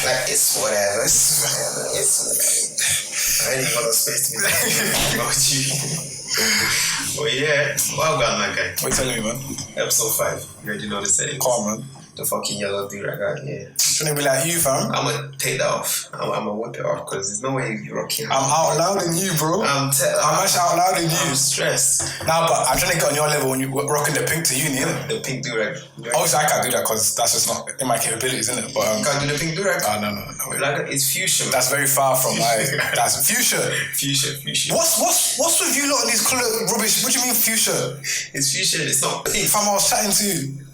Like, it's whatever. I ain't got no space to be like about you. Well, yeah. Well done, that guy. What are you telling me, man? Episode 5. You already know the settings. Calm, man. The fucking yellow dude, I got, yeah. Shouldn't it be like you, fam? I'm gonna take that off. I'm gonna whip it off because there's no way you're rocking. I'm out loud than you, bro. I'm actually out loud than you. I'm stressed. Nah, but I'm trying to get on your level when you're rocking the pink to uni, innit? The pink durag. Obviously, I can't do that because that's just not in my capabilities, isn't it? But you can't do the pink durag? No. Like, it's fuchsia. That's very far from my. That's fuchsia. Fuchsia. What's with you lot on these colour rubbish? What do you mean fuchsia? It's fuchsia. It's not pink. Fam, I was chatting to you.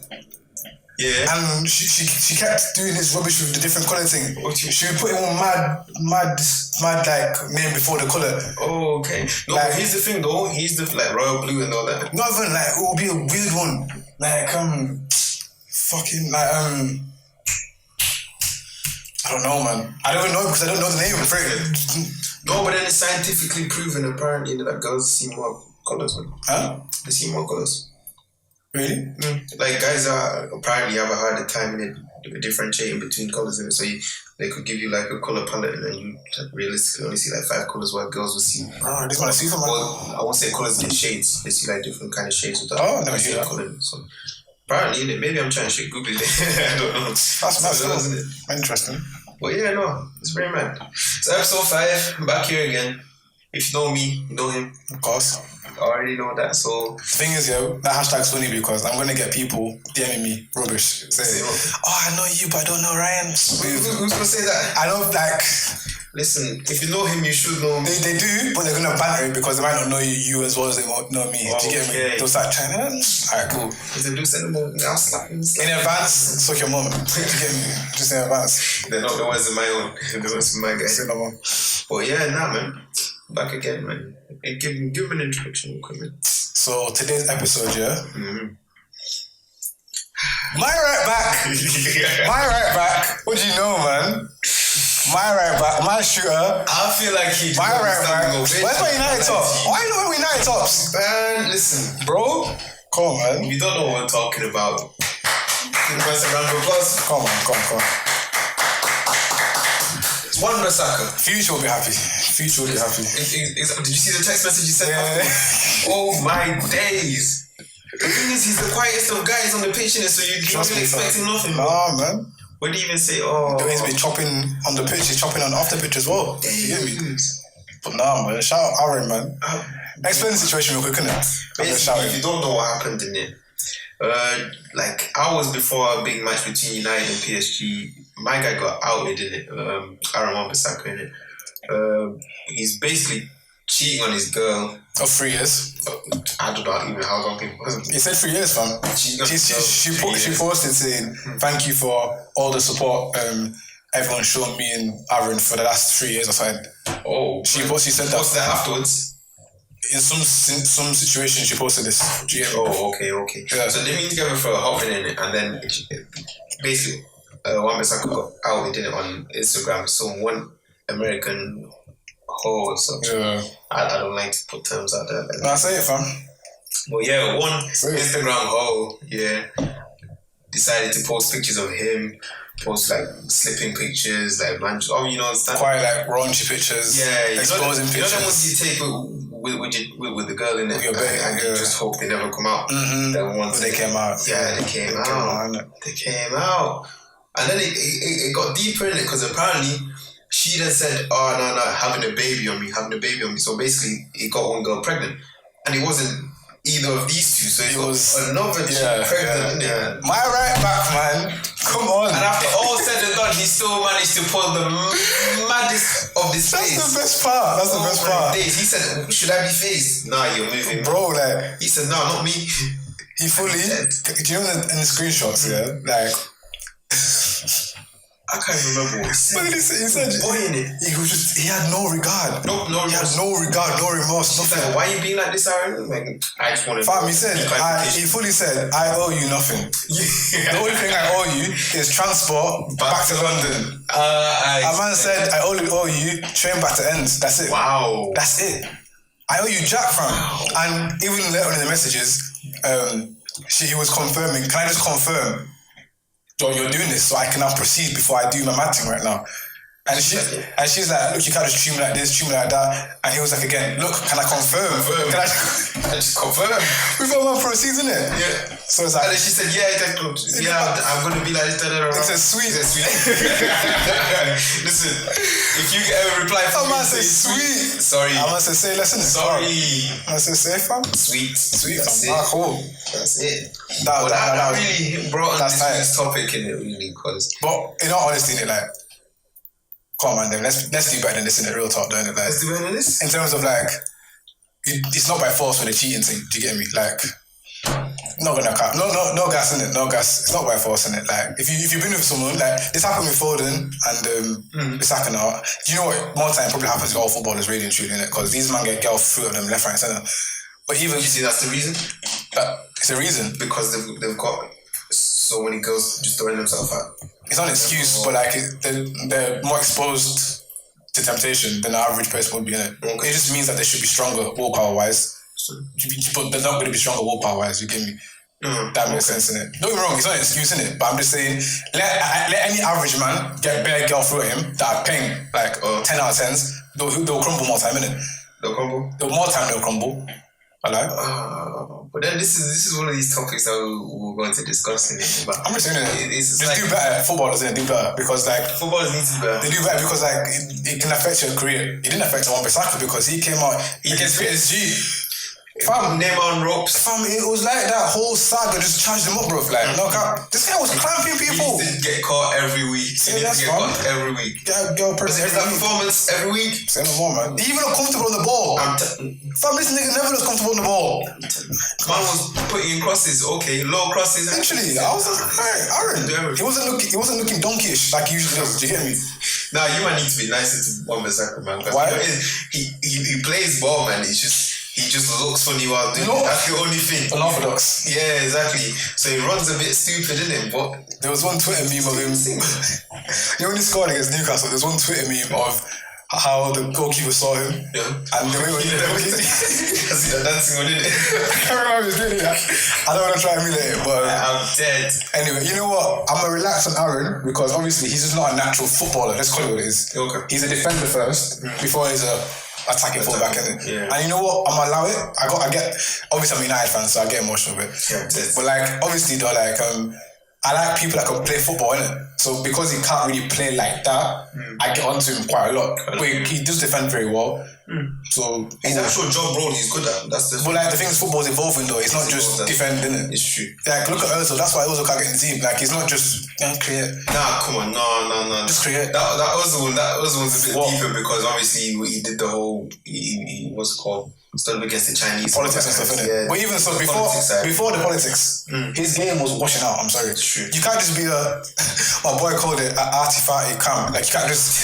Yeah. And she kept doing this rubbish with the different colour thing. She would put in one mad like name before the colour. Oh, okay. No, like, but here's the thing though. He's the like royal blue and all that. Not even like it will be a weird one. Like fucking like I don't know, man. I don't even know because I don't know the name for it. No, but then it's scientifically proven apparently that girls see more colours, man. Huh? They see more colours. Really? Like guys are apparently have a harder time in it, differentiating between colours in it. So they could give you like a colour palette and then you like, realistically only see like 5 colours while girls will see. I just want to see them. Well, I won't say colours in shades. They see like different kind of shades with that. Oh, no, yeah. Colour. So apparently, maybe I'm trying to shit Google it. I don't know. That's cool. Isn't it? Interesting. But yeah, no, it's very mad. So episode 5, I'm back here again. If you know me, you know him. Of course. I already know that, so... The thing is, that hashtag's funny because I'm going to get people DMing me rubbish. Saying, I know you, but I don't know Ryan. Who's going to say that? I know, like... Listen, if you know him, you should know me. They do, but they're going to banter it because they might not know you as well as they won't know me. Do you get me? They'll start trying to... Alright, cool. If they do send them, I'll slap him. In advance, suck your mum. Do you get me? Just in advance. They're not the ones in my own. They're the ones in my guy. But yeah, man. Back again, man. And give him an introduction, quickly. So today's episode, yeah. My right back. What do you know, man? My right back, my shooter. I feel like he. My right back. Where's my United top? Why are you not United tops? Man, listen, bro. Come on, man. You don't know what we're talking about. Give us a round of applause. Come on. Wan-Bissaka. Future will be happy. Did you see the text message you sent? Yeah. Oh my days. The thing is, he's the quietest of guys on the pitch, so you're not really expecting nothing. Nah, man. What do you even say? He's been chopping on the pitch, he's chopping on off the pitch as well. You get me? But nah, man. Shout out Aaron, man. Explain the situation real quick, innit? Basically, if you don't know what happened in it, like hours before a big match between United and PSG, my guy got outed in it. Aaron Wan-Bissaka in it. He's basically cheating on his girl. Of 3 years. I don't know even how long it was. He said 3 years, fam. She posted saying, thank you for all the support everyone shown me and Aaron for the last 3 years or something. Oh. She said that. What's that afterwards? In some situations, she posted this. Oh, okay. Yeah. So they've been together for a hot minute, and then basically, Wan-Bissaka got outed in it on Instagram. So one American hoe or something. Yeah. I don't like to put terms out there. Like I say it, fam. But yeah, one Instagram hoe, decided to post pictures of him. Post like slipping pictures, like quite like raunchy pictures, exposing pictures. You know the ones you take with the girl in it, and you just hope they never come out. Then once they came out, they came out, and then it got deeper in it because apparently she then said, "Oh no, having a baby on me." So basically, it got one girl pregnant, and it wasn't either of these two, so it was another chick pregnant. Yeah. My right back, man. Come on. And after all said and done, he still managed to pull the maddest of this face. That's the best part. That's the best part. He said, "Should I be phased?" Nah, you're moving. Bro, like... He said, "No, not me." He fully... Do you know in the screenshots, like... I can't remember what he said. What did he say? He said... He had no regard. No He had no regard, no remorse, nothing. Like, why are you being like this, Aaron? Like, I just wanted... Fam, he said... He fully said, I owe you nothing. The only thing I owe you is transport back to London. A man said, I only owe you train back to ends. That's it. Wow. That's it. I owe you Jack, fam. Wow. And even later on in the messages, he was confirming, can I just confirm you're doing this, so I can now proceed before I do my mad thing right now. And she's like, look, you can't just treat me like this, treat me like that. And he was like, again, look, can I confirm? Can I just confirm? We've got one proceeds, isn't it? Yeah. So it's like, and then she said, I'm going to be like this. It's a sweet. Listen, if you get a reply from me, say sweet. Sorry. I must say, listen. Sorry. I must say, fam. Sweet. That's it. Cool. That's it. That really brought on this topic in it, really, because. But in all honesty, like, come on, man, then let's do better than this in the real talk, don't it? Like, let's do better than this? In terms of, like, it's not by force when the cheating thing, do you get me? Like, not gonna cap. No gas in it, no gas. It's not by force in it. Like, if you've been with someone, like, this happened with Foden and Bissaka now. Do you know what? More time probably happens with all footballers, really and truly, innit? Because these men get girls through them left, right, centre. But even. You see, that's the reason? It's a reason. Because they've got so many girls just throwing themselves out. It's not an excuse, but like they're more exposed to temptation than the average person would be in it. Okay. It just means that they should be stronger willpower wise, but they're not going to be stronger willpower wise. You get me? That makes sense in it. Don't get me wrong, it's not an excuse in it, but I'm just saying let any average man get a bare girl through him that are paying like 10 out of 10s. They'll crumble more time in it. They'll crumble. More time they'll crumble. But then this is one of these topics that we're going to discuss in it. But I'm just saying just like, do better. Footballers do better because like footballers need to be better. They do better because like it can affect your career. It didn't affect Wan-Bissaka because he came out against PSG. Fam, Neymar on ropes. Fam, it was like that whole saga just charged him up, bro. Like, no, this guy was clamping people. He used to get caught every week. He used to get caught every week. Girl person every week. Performance every week. Say no more, man. He even looked comfortable on the ball. Fam, this nigga never looked comfortable on the ball. Man was putting in crosses, okay, low crosses. Literally, I was like, hey, Aaron. He wasn't looking donkeyish like he usually does. Do you get me? Nah, you might need to be nicer to Wan-Bissaka, man. Why? He plays ball, man. He just looks funny while doing it. That's the only thing. Unorthodox. Yeah, exactly. So he runs a bit stupid, isn't it? But there was one Twitter meme of him. You know when he scored against Newcastle, there's one Twitter meme of how the goalkeeper saw him. Yeah. And the way he did I see that dancing one, didn't it? I can't remember how he was doing it. I don't want to try and emulate it, but I'm dead. Anyway, you know what? I'm gonna relax on Aaron because obviously he's just not a natural footballer. Let's call it what it is. Okay. He's a defender first before he's a attacking fullback, isn't it? Yeah. And you know what? I'm gonna allow it. I get obviously I'm a United fan, so I get emotional with it. Yeah, but like obviously though, like I like people that can play football, innit? So because he can't really play like that, I get onto him quite a lot. But he does defend very well. So his actual job role he's good at. That's the. But like the thing is, football's evolving though. It's not just defending it. It's true. Like look at Ozil. That's why Ozil can't get in the team. Like he's not just create. Nah, come on, no. Just create. That Ozil's a bit deeper because obviously he did the whole. He what's it called? Stood up against the Chinese politics and stuff, innit? Yeah. But even so, before the politics, his game was washing out. I'm sorry. It's true. You can't just be my boy called it an arty-farty camp. Like you can't just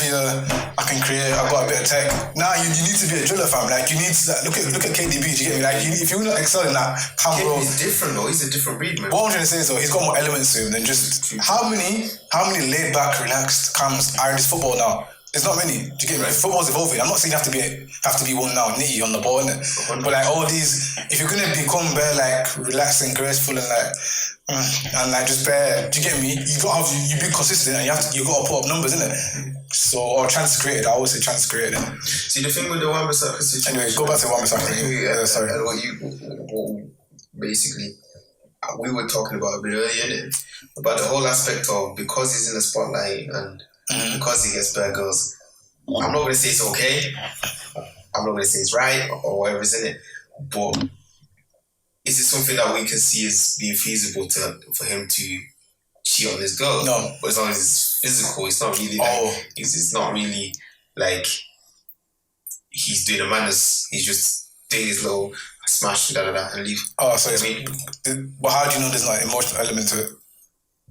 be I can create. I've got a bit of tech. Nah, you need to be a driller, fam. Like you need to look at KDB. Do you get me? Like if you're not excelling that, he's different though. He's a different breed, man. What I'm trying to say is though, he's got more elements to him than just how many laid back, relaxed cams are in this football now. There's not many. Do you get me? Right. Football's evolving. I'm not saying you have to be one now, nitty on the ball, innit? But like all these, if you're gonna become bare like relaxed and graceful and like just bare, do you get me? You be consistent and you gotta put up numbers, innit? So or chance created. I always say chance created. See the thing with the Wan-Bissaka situation. Anyway, go back to Wan-Bissaka. Sorry. What basically we were talking about a bit earlier, innit? About the whole aspect of because he's in the spotlight and. Because he gets better girls. I'm not going to say it's okay. I'm not going to say it's right or whatever is in it. But is it something that we can see as being feasible for him to cheat on his girl? No. But as long as it's physical, it's not really like it's not really like he's doing the manners. He's just doing his little smash and leave. Oh, so but how do you know there's not an emotional element to it?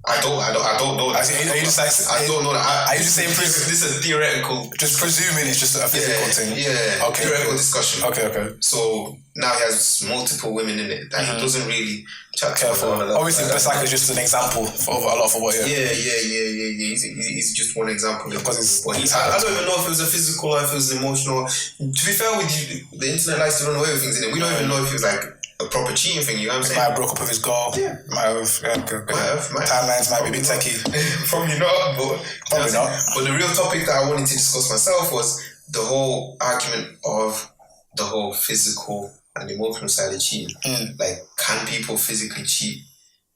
I don't know that. Are you just like, I don't know that. Are you just saying this is a theoretical? Just presuming it's just a physical thing. Yeah. Okay. Theoretical discussion. Okay. So now he has multiple women in it that he doesn't really chat to. Careful. Obviously, Bissaka is just an example for a lot of football. Yeah. He's just one example. Because I don't even know if it was a physical or if it was emotional. To be fair with you, the internet likes to run away with things in it. We don't even know if he was like a proper cheating thing. You know what I'm saying? Might have broke up with his girl. Yeah. Might have. Timelines might be a bit techie. Probably not, but Probably not. But the real topic that I wanted to discuss myself was the whole argument of the whole physical and emotional side of cheating. Like, can people physically cheat?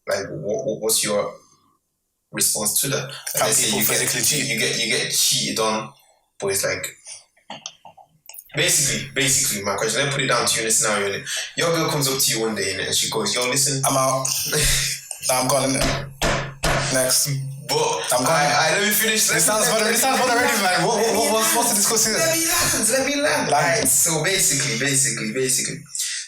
Like, what's your response to that? Can people physically cheat? You get cheated on, but it's like basically my question. Let me put it down to you in a scenario. Innit? Your girl comes up to you one day, innit, and she goes, "Yo, listen, I'm out. I'm gone. Next." But I'm gone. let me finish. This sounds fun already, man. What's the discussion? Let me land. Right. So basically.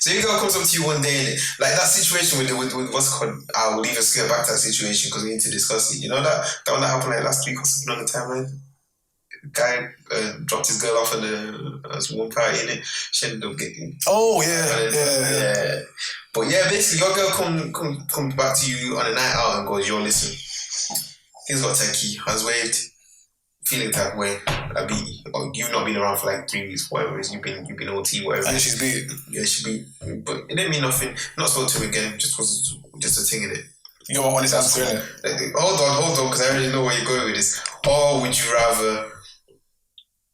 So your girl comes up to you one day, and like that situation with what's called, I will leave us get back to that situation because we need to discuss it. You know that one that happened like last week or something on the timeline? Guy dropped his girl off at the one party, innit? She ended up getting... Oh, yeah. But yeah, basically your girl come back to you on a night out and goes, "Yo, listen, he's got techie, has waved, feeling that way, I beat you. Or you've not been around for like 3 weeks, whatever it is, you've been OT, whatever. And she's beat. Yeah, she beat. But it didn't mean nothing. Not spoke to him again, just a thing in it. You don't want honest answer, innit? Like, hold on, because I already know where you're going with this. Or would you rather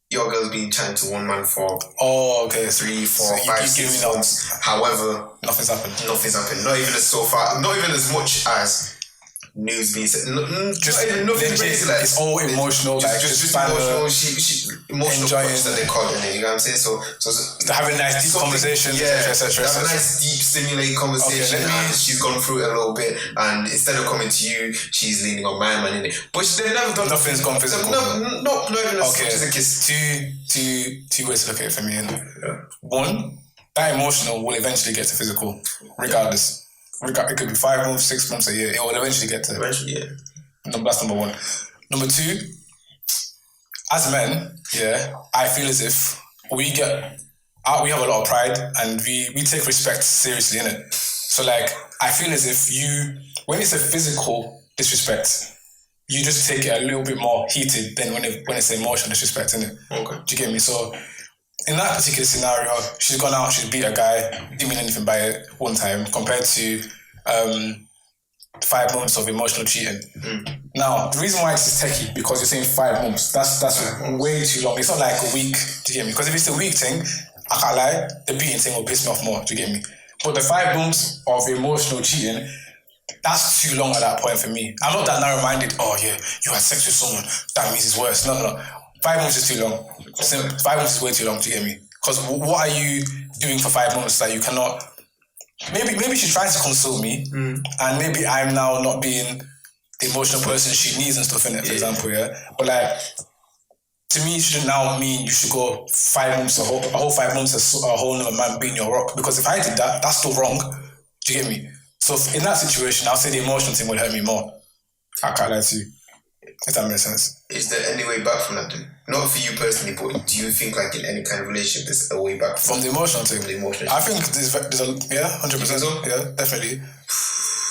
your girl's been chatting to one man for 3, 4, 5, 6 months? However, nothing's happened. Not even as much as news being said. Nothing crazy. Like, it's all emotional. Just emotional. Emotional enjoying that they call it. You know what I'm saying? So having nice deep conversations, etc. Have a nice deep stimulating conversation, and she's gone through it a little bit. And instead of coming to you, she's leaning on my man in it. But they've never done. Nothing's gone physical. Not even as much as a kiss. Two ways to look at it for me. One, that emotional will eventually get to physical, regardless. It could be 5 months, 6 months, a year. It will eventually get to. That's number one. Number two, as men, I feel as if we have a lot of pride and we take respect seriously, innit? So like, I feel as if when it's a physical disrespect, you just take it a little bit more heated than when it's emotional disrespect, innit? Okay. Do you get me? So in that particular scenario, she's gone out, she's beat a guy, didn't mean anything by it one time, compared to 5 months of emotional cheating. Now, the reason why it's techie, because you're saying 5 months, that's way too long. It's not like a week, do you get me? Because if it's a week thing, I can't lie, the beating thing will piss me off more, do you get me? But the 5 months of emotional cheating, that's too long at that point for me. I'm not that narrow-minded, you had sex with someone, that means it's worse. No. 5 months is too long. 5 months is way too long, do you get me? Because what are you doing for 5 months that you cannot... Maybe she's trying to console me, and maybe I'm now not being the emotional person she needs and stuff in it, for example, But like, to me, it shouldn't now mean you should go 5 months, a whole 5 months as a whole other man being your rock. Because if I did that, that's still wrong. Do you get me? So in that situation, I'll say the emotional thing would hurt me more. I can't lie to you. If that makes sense. Is there any way back from that then? Not for you personally, but do you think like in any kind of relationship there's a way back from the emotional thing? I think there's a 100%. So? Yeah, definitely.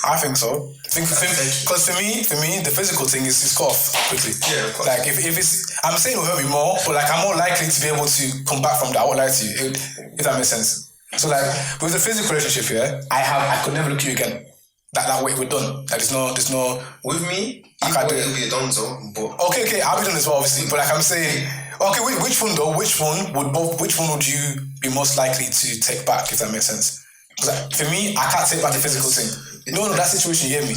I think so. Because for me, the physical thing is cut off quickly. Yeah, of course. Like if it's, I'm saying it will hurt me more, but like I'm more likely to be able to come back from that. I won't lie to you, if that makes sense. So like with the physical relationship, I could never look at you again. That way we're done. Like there's no. With me, it'll be a donzo. But okay, I'll be done as well, obviously. But like I'm saying, okay, which one though? Which one would you be most likely to take back? If that makes sense. Like, for me, I can't take back the physical thing. No, that situation, you hear me?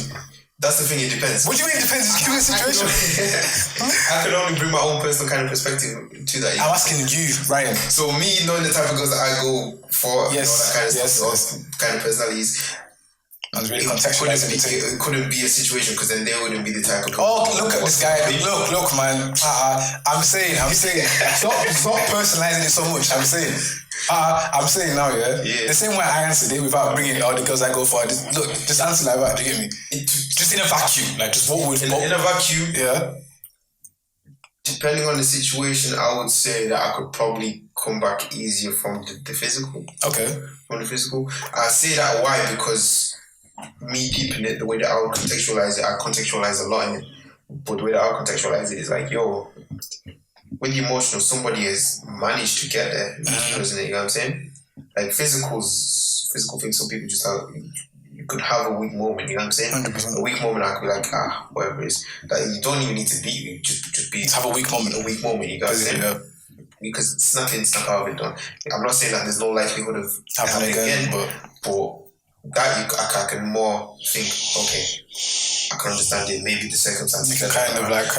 That's the thing. It depends. What do you mean? It depends. It's given the situation. I can only bring my own personal kind of perspective to that. I'm asking you, Ryan. So me knowing the type of girls that I go for, that kind of stuff, kind of personalities. That's really contextualizing it couldn't be a situation because then they wouldn't be the type of people. Oh, look at this guy. Look, man. I'm saying. Stop personalizing it so much. I'm saying now, the same way I answered it without bringing all the girls I go for. Just answer like that. Do you get me? Just in a vacuum, like just what would in a vacuum. Yeah. Depending on the situation, I would say that I could probably come back easier from the physical. Okay. From the physical, I say that why because. Me deep in it, the way that I would contextualize it, I contextualize a lot in it. But the way that I would contextualize it is like, with the emotional, somebody has managed to get there, isn't it? You know what I'm saying? Like physicals physical thing. Some people just have. You could have a weak moment. You know what I'm saying? 100%. A weak moment, I could be like, whatever it is. That you don't even need to beat you. Just be. Just have a weak moment. A weak moment. You guys say. Yeah. Because snap out of it done. I'm not saying that there's no likelihood of happening again, but that I can more think, okay, I can understand it. Maybe the circumstances. You can kind of like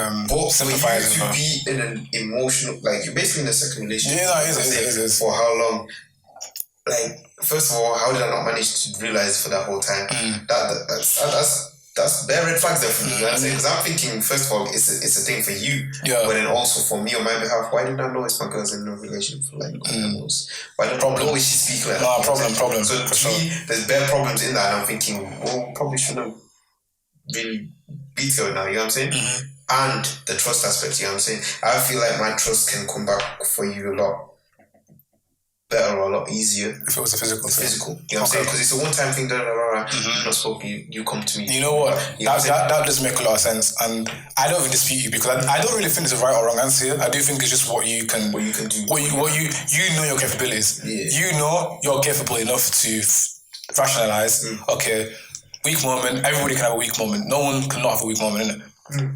sympathize. But for you to be in an emotional, like you're basically in a second relationship. Yeah, no, it is. For how long? Like, first of all, how did I not manage to realize for that whole time? That's bare red flags there for me. You know what I'm saying? Because I'm thinking, first of all, it's a thing for you. Yeah. But then also for me on my behalf, why didn't I notice my girl's in a relationship for like months? Why don't I always she speak like that? Problem. So to me, there's bare problems in that, and I'm thinking, well, probably shouldn't really be together now. You know what I'm saying? And the trust aspect. You know what I'm saying? I feel like my trust can come back for you a lot better or a lot easier if it was a physical thing. You know what I'm saying? Because it's a one-time thing. Not spoken. You come to me. You know what? That does make a lot of sense, and I don't even dispute you because I don't really think there's a right or wrong answer here. I do think it's just what you can do, what you know your capabilities. Yeah. You know you're capable enough to rationalize. Okay, weak moment. Everybody can have a weak moment. No one can not have a weak moment, innit?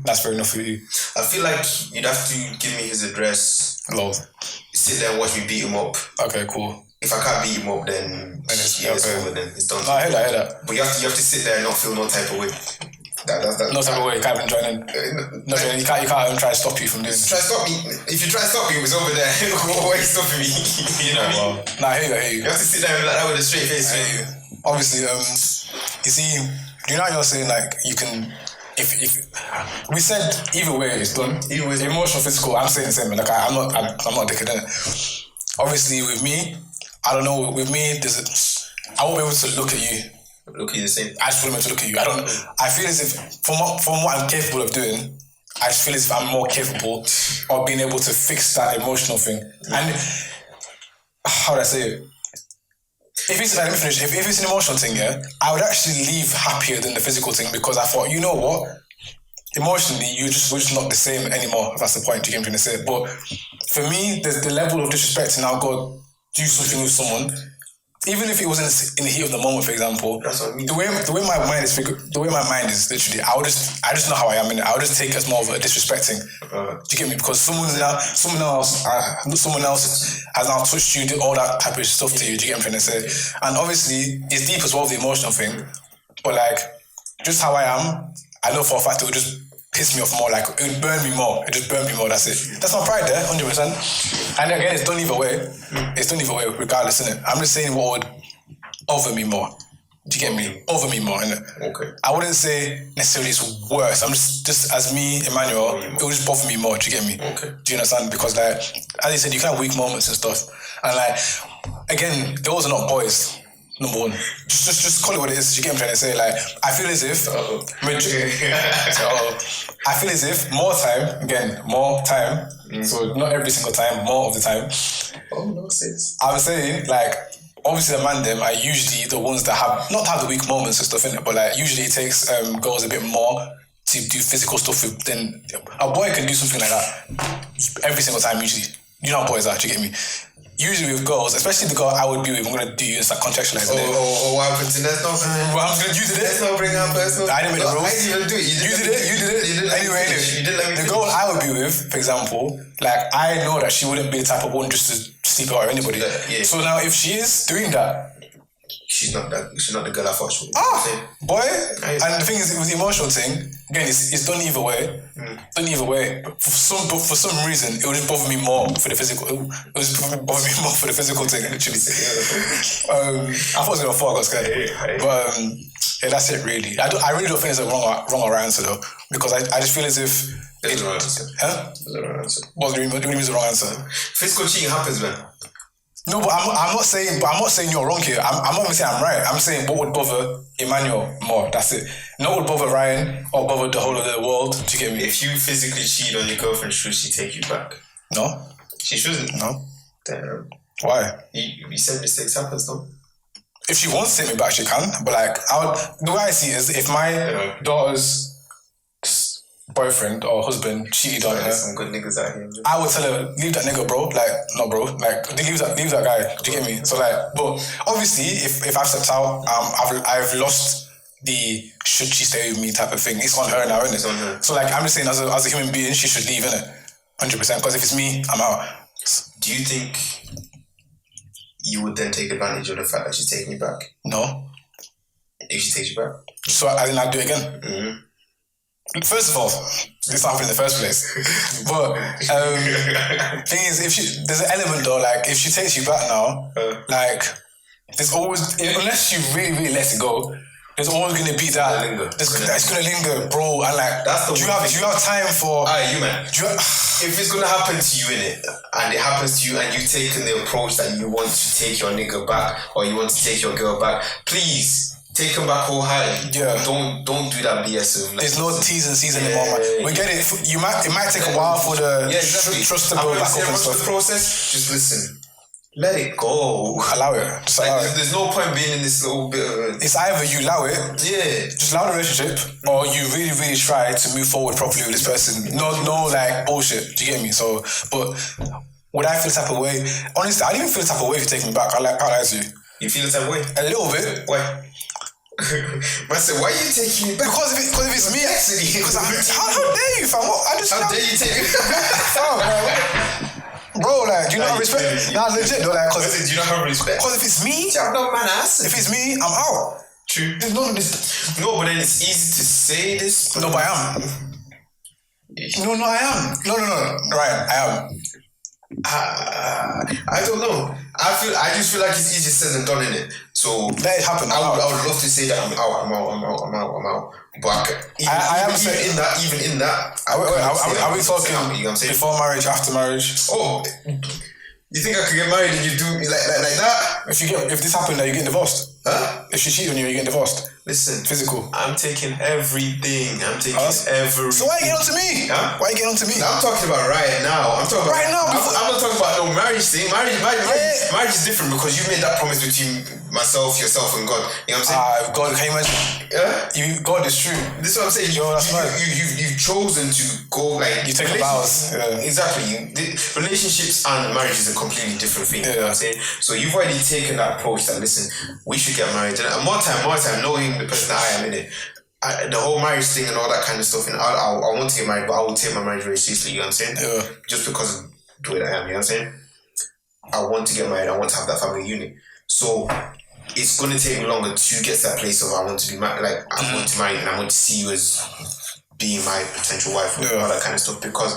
That's fair enough for you. I feel like you'd have to give me his address. Lol. Sit there and watch me beat him up. Okay, cool. If I can't beat him up, then it's over. Then it's done. No, I hear that. But you have to sit there and not feel no type of way. No type of way. You can't even join in. You can't even try to stop you from doing it. Try to stop me. If you try to stop me, it was over there. Why are you stopping me? You know what I mean? Nah, I hear you. You have to sit there like that with a straight face. Obviously, you see, you know how you're saying like you can. If we said either way it's done, emotional, physical, I'm saying the same. Like I'm not decadent. Obviously, with me, I don't know. With me, I won't be able to look at you. Look at you the same. I just wouldn't be able to look at you. I don't. I feel as if from what I'm capable of doing, I just feel as if I'm more capable of being able to fix that emotional thing. And how would I say it? If it's an emotional thing, yeah, I would actually leave happier than the physical thing because I thought, you know what, emotionally we're just not the same anymore. If that's the point you came trying to say. But for me, there's the level of disrespect to now go do something with someone, even if it was in the heat of the moment, for example. That's what I mean. The way my mind is literally, I just know how I am in it. I would just take it as more of a disrespecting. Do you get me? Because someone else has now touched you, did all that type of stuff to you. Do you get what I'm trying to say? And obviously, it's deep as well, the emotional thing. But like, just how I am, I know for a fact it would just piss me off more. Like, it would burn me more. It just burned me more. That's it. That's my pride there, 100%. And again, it's done either way. It's done either way, regardless, innit? I'm just saying what would over me more. Do you get me? Over me more, innit? Okay. I wouldn't say necessarily it's worse. I'm just as me, Emmanuel, it would just bother me more. Do you get me? Okay. Do you understand? Because like, as you said, you can have weak moments and stuff. And like, again, girls are not boys. Number one, just call it what it is. You get what I'm trying to say? Like, I feel as if, I feel as if more time. So not every single time, more of the time. Oh no, sis. I was saying like, obviously the man them are usually the ones that not have the weak moments and stuff in it, but like usually it takes girls a bit more to do physical stuff with. Then a boy can do something like that every single time. Usually, you know how boys are. Do you get me? Usually with girls, especially the girl I would be with, I'm going to do you and start contextualizing it. What happened to that? You did it. Let's not bring up personal. I didn't make the rules. I didn't even do it. You did it. Anyway. You didn't let me the girl I would be with, for example, like I know that she wouldn't be the type of one just to sleep out or anybody. Yeah. So now if she is doing that, she's not the girl I thought she would. Boy. And the thing is, with the emotional thing, again, it's done either way. But for some reason, it would just bother me more for the physical. It would just bother me more for the physical thing, actually. I thought it was going to fall, I got scared. But yeah, that's it, really. I really don't think there's a wrong or right answer, though. Because I just feel as if... There's a wrong answer. Huh? There's a wrong answer. What do you mean is the wrong answer? Physical cheating happens, man. No, but I'm not saying you're wrong here. I'm not even saying I'm right. I'm saying what would bother Emmanuel more. That's it. Not what would bother Ryan or bother the whole of the world. Do you get me? If you physically cheat on your girlfriend, should she take you back? No. She shouldn't. No. Damn. Why? You said mistakes happens, though. If she wants to take me back, she can. But like, the way I see it is, if my daughters boyfriend or husband cheated on her, There's some good niggas out here. I would tell her, leave that nigga, bro. Like, no, bro. Like, leave that guy. Do you get me? So, like, but obviously, if I've stepped out, I've lost the should she stay with me type of thing. It's on her now, isn't it? It's on her. So, like, I'm just saying, as a human being, she should leave, innit? 100%. Because if it's me, I'm out. Do you think you would then take advantage of the fact that she's taking you back? No. If she takes you back? So, I think I'd do it again. Mm-hmm. First of all, this happened in the first place. But thing is, there's an element though, like if she takes you back now, like there's always, unless you really, really let it go, there's always gonna be that. It's gonna linger, bro. And like, do you have time for? Alright, you man. If it's gonna happen to you innit, and it happens to you, and you've taken the approach that you want to take your nigga back or you want to take your girl back, please. Take them back wholeheartedly. Yeah. Don't do that BS of like, there's no T's and C's anymore, man. We get it. It might take a while for the trust to go back up and stuff. The process, just listen. Let it go. Allow it. Just allow it. There's no point being in this little bit of it's either you allow it, just allow the relationship, or you really, really try to move forward properly with this person. No like bullshit. Do you get me? So, but would I feel the type of way? Honestly, I didn't even feel the type of way if you take me back. I like you. You feel the type of way? A little bit. Why? I said, why are you taking me back? Because if it's me, because how dare you, fam? How dare you take me back? Bro, like, do you not have respect? Nah, legit, though, like, do you not have respect? Because if it's me, no man ass. If it's me, I'm out. True. There's none of this. No, but then it's easy to say this. No, but I am. No, I am. No. Right, I am. I don't know. I just feel like it's easier said than done, innit? So let it happen. I would love to say that I'm out. But even in that, are we talking before marriage, after marriage? Oh, you think I could get married and you do me like that? If this happened, are you getting divorced? Huh? If she cheated on you, are you getting divorced? Listen, physical. I'm taking everything. Everything. So why are you getting on to me? Huh? Why are you getting on to me? I'm talking about right now. I'm not talking about no marriage thing. Marriage is different because you made that promise between myself, yourself, and God. You know what I'm saying? God, can you imagine? Yeah. God is true. This is what I'm saying. Yo, that's right. You've chosen to go like you take vows. Yeah. Exactly. Relationships and marriage is a completely different thing. Yeah. You know what I'm saying? So you've already taken that approach that listen, we should get married. And more time, knowing the person that I am in it. The whole marriage thing and all that kind of stuff, and I want to get married, but I will take my marriage very seriously, you know what I'm saying? Yeah. Just because of the way that I am, you know what I'm saying? I want to get married, I want to have that family unit. So it's going to take me longer to get to that place of I want to be married, like I want to marry and I want to see you as being my potential wife and all that kind of stuff, because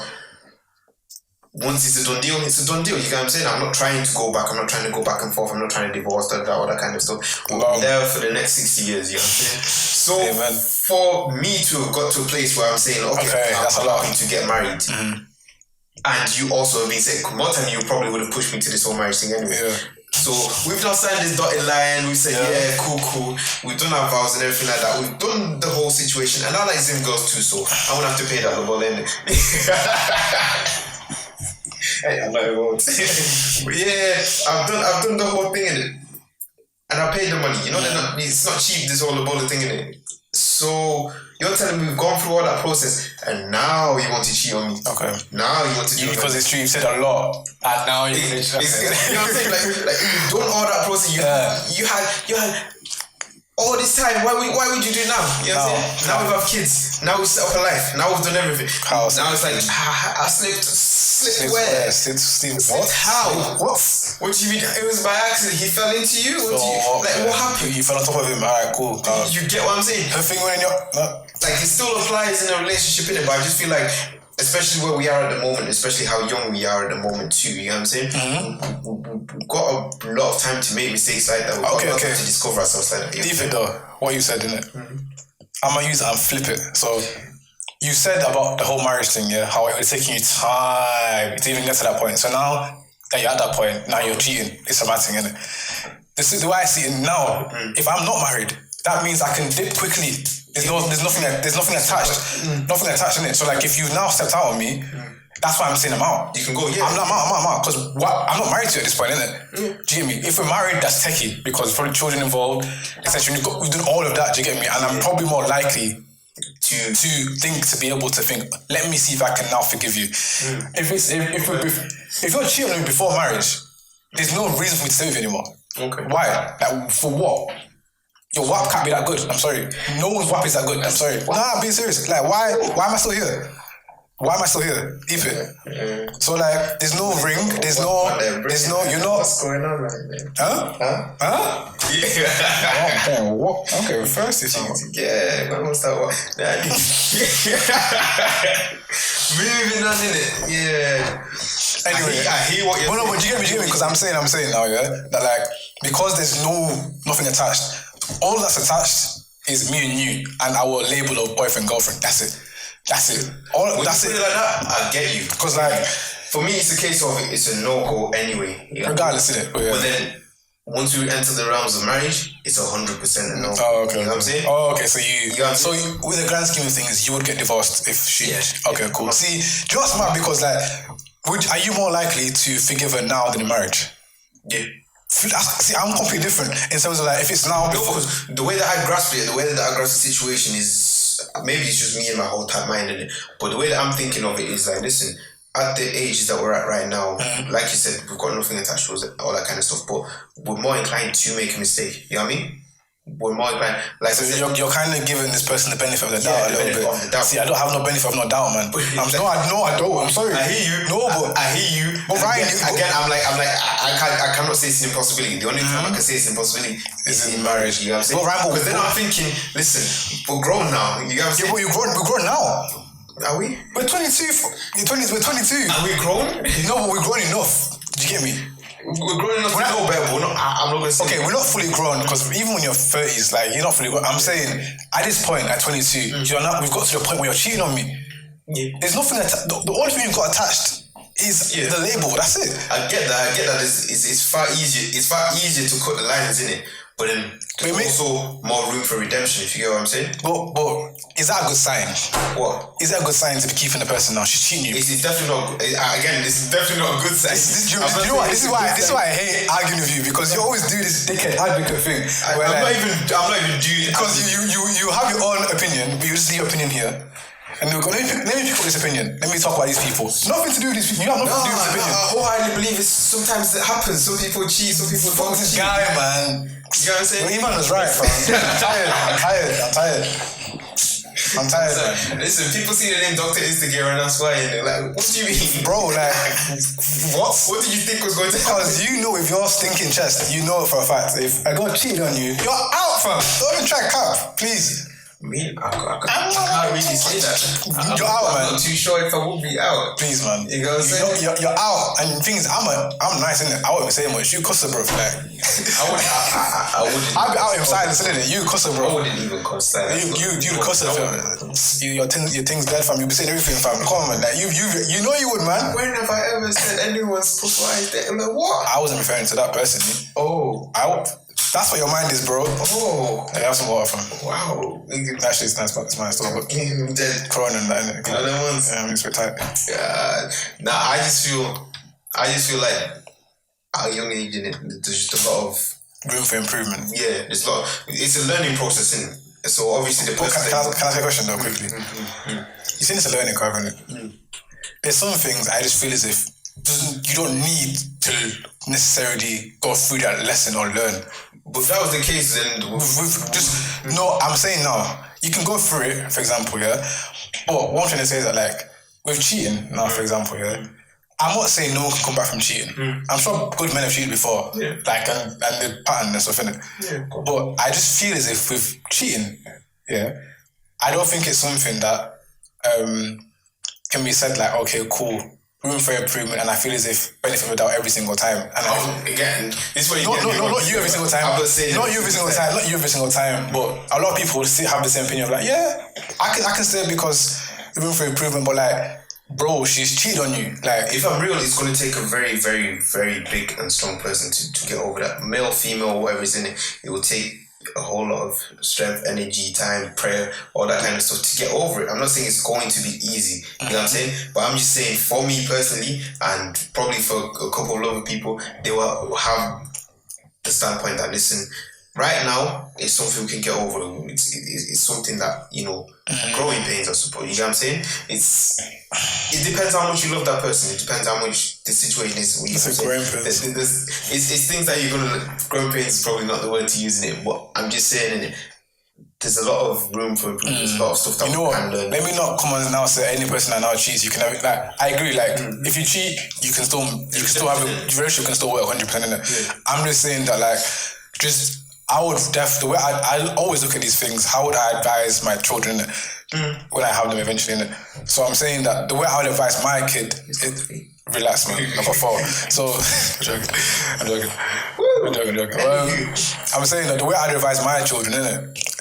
once it's a done deal, it's a done deal. You get what I'm saying? I'm not trying to go back. I'm not trying to go back and forth. I'm not trying to divorce all that kind of stuff. We'll be there for the next 60 years. You know what I'm saying? So for me to have got to a place where I'm saying, okay I'm happy to get married, and you also have been saying, more time you probably would have pushed me to this whole marriage thing anyway. Yeah. So we've now signed this dotted line. We said, cool. We've done our vows and everything like that. We've done the whole situation, and I like Zim girls too. So I won't have to pay that double end. Hey, I'm not involved. I've done the whole thing in it, and I paid the money. You know, it's not cheap. This whole bullet thing in it. So you're telling me we've gone through all that process, and now you want to cheat on me? Okay. Now you want to do it because it's true. You've said a lot, and now you're going to. You know what I'm saying? Like you've done all that process. You had. All this time, why would you do it now? You know what I'm saying? Now we have kids. Now we set up a life. Now we've done everything. Now it's like, I slipped where? Slipped what? How? What do you mean? It was by accident. He fell into you? What happened? You fell on top of him. Alright, cool. You get what I'm saying? The thing when you're... Like, it still applies in a relationship, innit? But I just feel like, especially where we are at the moment, especially how young we are at the moment too, you know what I'm saying? We've got a lot of time to make mistakes like that. We've got a lot of time to discover ourselves like that. Deep it though, what you said, innit? I'm gonna use it and flip it. So, you said about the whole marriage thing, how it was taking you time to even get to that point. So now that you're at that point, now you're cheating. It's a bad thing, innit? This is the way I see it now. If I'm not married, that means I can dip quickly. There's nothing attached. Nothing attached in it. So like if you now stepped out on me, that's why I'm saying I'm out. You can go, I'm out. Because I'm not married to you at this point, innit? Do you get me? If we're married, that's techie because there's probably children involved, etc. We've done all of that, do you get me? And I'm probably more likely to be able to think, let me see if I can now forgive you. If you're cheating on me before marriage, there's no reason for me to stay with you anymore. Okay. Why? Like, for what? Your WAP can't be that good. I'm sorry. No one's WAP is that good. I'm sorry. No, I'm being serious. Like, why am I still here? Why am I still here? Keep it. So like, there's no ring. There's no. You're not. What's going on right there? Huh? Yeah. Oh, what? Okay, first issue. Yeah, when was that one? Moving on, innit? Yeah. Anyway, I hear what you're saying. No, but you get me? Because I'm saying now, yeah, that like, because there's nothing attached, all that's attached is me and you and our label of boyfriend, girlfriend. That's it. That's it. That's it. Like that, I get you. Because like, for me, it's a case of it's a no-go anyway. Regardless of it. But then, once we enter the realms of marriage, it's 100% a no. Oh, okay. You know what I'm saying? Oh, okay. So with the grand scheme of things, you would get divorced if she. Yeah. Okay, cool. See, do you know what's mad? Because like, are you more likely to forgive her now than in marriage? Yeah. See, I'm completely different in terms of like, if it's now. Because the way that I grasp it, the way that I grasp the situation is, maybe it's just me and my whole tight mind in it, but the way that I'm thinking of it is like, listen, at the ages that we're at right now, like you said, we've got nothing attached to us, all that kind of stuff, but we're more inclined to make a mistake. You know what I mean? We're more inclined. Like so you're kind of giving this person the benefit of the doubt a little bit. See, I don't have no benefit of no doubt, man. I don't. I'm sorry. I hear you. No, but I hear you. But Ryan, again, I'm like, I cannot say it's an impossibility. The only time I can say it's an impossibility is in marriage. You know what I'm saying? Because then I'm thinking, listen, we're grown now. You know what I'm saying? Yeah, but we're grown now. Are we? We're 22. We're 22. Are we grown? No, but we're grown enough. Do you get me? We're grown enough to know better, but I'm not going to say. Okay, we're not fully grown because even when you're 30s, like, you're not fully grown. I'm saying, at this point, at 22, we've got to the point where you're cheating on me. Yeah. There's nothing the only thing you've got attached is the label. That's it. I get that. It's far easier. It's far easier to cut the lines in it, but then there's also more room for redemption. If you get what I'm saying. But is that a good sign? What? Is that a good sign to be keeping the person now? She's cheating you. It's definitely not. Again, it's definitely not a good sign. You know what? This is why I hate arguing with you, because you always do this dickhead advocate thing. I'm not even doing it because you have your own opinion, but you just leave your opinion here. And they'll go, let me pick up this opinion. Let me talk about these people. Nothing to do with these people. You have nothing to do with this opinion. I wholeheartedly believe it's sometimes it happens. Some people cheat, some people don't cheat. Guy, man. You know what I'm saying? Well, Iman was right, fam. I'm tired. Man. Listen, people see the name Dr. Instagram and that's why, and they're like, what do you mean? Bro, like, what did you think was going to happen? Because you know, with your stinking chest, you know it for a fact. If I go cheating on you, you're out, fam. Don't even try cap, please. Me, I can't really say that. You're out, man. I'm not too sure if I will be out. Please, man. You know what I'm saying? You're out. And the thing is, I'm nice, innit? I wouldn't say much. You cuss her, bro. Like, I wouldn't. I'd be out in silence, innit? You cuss her, bro. I wouldn't even cuss that. You cuss her, fam. Your things dead, fam. You be saying everything, fam. Come on, man. Like, you know you would, man. When have I ever said anyone's pussy dead? I'm like, what? I wasn't referring to that person. Oh. That's what your mind is, bro. Oh. Hey, have some water, fam. Wow. Actually, it's nice, but it's mine still. But dead. Corona and that, innit? Other ones? Yeah, it's tight. Nah, I just feel like at a young age, innit, there's just a lot of room for improvement. Yeah, there's a lot. It's a learning process, innit? So obviously the person. Can I ask you a question though, quickly? You think it's a learning curve, innit? There's some things I just feel as if you don't need to necessarily go through that lesson or learn. But if that was the case, then no, I'm saying now you can go through it, for example, yeah. But what I'm trying to say is that, like, with cheating now, for example, yeah, I'm not saying no one can come back from cheating. I'm sure good men have cheated before, like, and the pattern and stuff, innit? Yeah, but I just feel as if with cheating, yeah, I don't think it's something that can be said like, okay, cool, room for improvement, and I feel as if benefit without every single time. And again, this is what you not you every single time. Not you every single time. But a lot of people still have the same opinion of like, yeah, I can say because room for improvement, but like, bro, she's cheated on you. Like, if I'm real, it's going to take a very, very, very big and strong person to get over that. Male, female, whatever is in it, it will take a whole lot of strength, energy, time, prayer, all that kind of stuff to get over it. I'm not saying it's going to be easy, you know what I'm saying? But I'm just saying, for me personally, and probably for a couple of other people, they will have the standpoint that, listen, right now, it's something we can get over. It's something that, growing pains, I suppose. You get what I'm saying? It depends how much you love that person. It depends how much the situation is. It's a growing pains. It's things that you're gonna. Growing pains is probably not the word to use in it, but I'm just saying, there's a lot of room for improvement. There's a lot of stuff that we can learn. Let me not come on now say any person that now cheats. You can have I agree. Like if you cheat, you can still have your relationship can still work 100% in it. Yeah. I'm just saying that I would the way I always look at these things. How would I advise my children when I have them eventually? So I'm saying that the way I would advise my kid is relax, man. Number 4. So I'm joking. I'm saying that the way I'd advise my children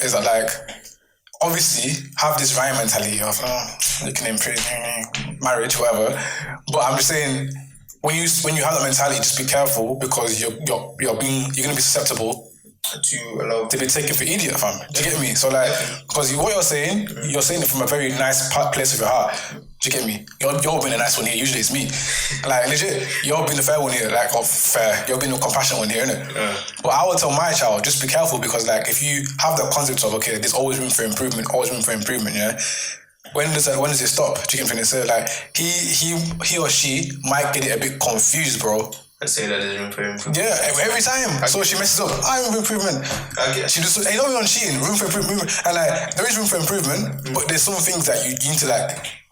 is that obviously have this right mentality of you can improve marriage, whatever. But I'm just saying when you have that mentality, just be careful because you're gonna be susceptible to be taken for idiot, fam. Do you get me? So because what you're saying it from a very nice place of your heart. Do you get me? You're being a nice one here. Usually it's me. Legit, you're being the fair one here. Fair. You're being the compassionate one here, innit? Yeah. But I would tell my child, just be careful because if you have the concept of there's always room for improvement, yeah. When does it stop? Do you get me? So he or she might get it a bit confused, bro. And say that there's room for improvement. Yeah, every time. So she messes up. Room for improvement. Okay. She just don't be on cheating. Room for improvement. And there is room for improvement, but there's some things that you need to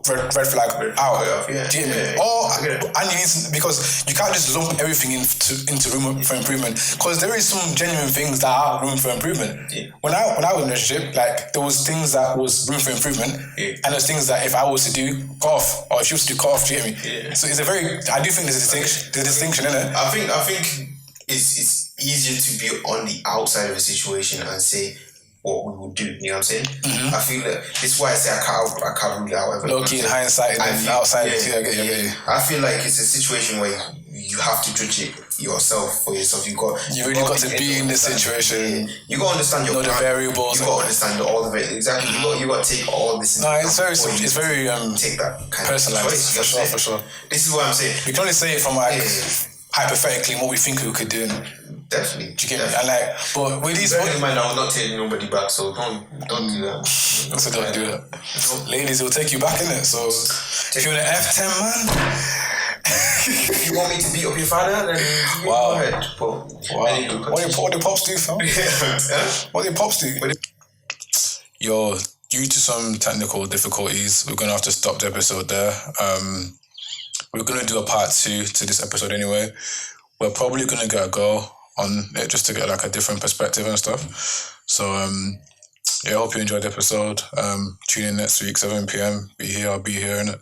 red flag out. Yeah. Do you get me? And you need to, because you can't just lump everything into room for improvement. Because there is some genuine things that are room for improvement. Yeah. When I was in a relationship, there was things that was room for improvement, and there's things that if I was to do, cough, or if she was to do cough, do you get me? Yeah. So I do think there's a distinction in it. I think it's easier to be on the outside of a situation and say what we would do. You know what I'm saying? Mm-hmm. I feel that this is why I say I can't rule it out. Low key in hindsight and outside. Yeah. I feel like it's a situation where you have to judge it yourself for yourself. You really got to be in the situation. Yeah. You got to understand your the variables. You got to understand all of it. Exactly. You got to take all this. No, it's very take that kind personalized. Of choice, for sure. This is what I'm saying. We can only say it from hypothetically what we think we could do. Definitely. Do you get me? And but with these in mind, I will not take nobody back, so don't do that. So don't do that. No. Ladies will take you back, innit? So if you're an F10 man, if you want me to beat up your father, then go ahead. What do pops do, fam? What do pops do? Yo, due to some technical difficulties, we're gonna have to stop the episode there. We're gonna do a part 2 to this episode anyway. We're probably gonna get a go on it just to get a different perspective and stuff. So I hope you enjoyed the episode. Tune in next week, 7 p.m. I'll be here, innit?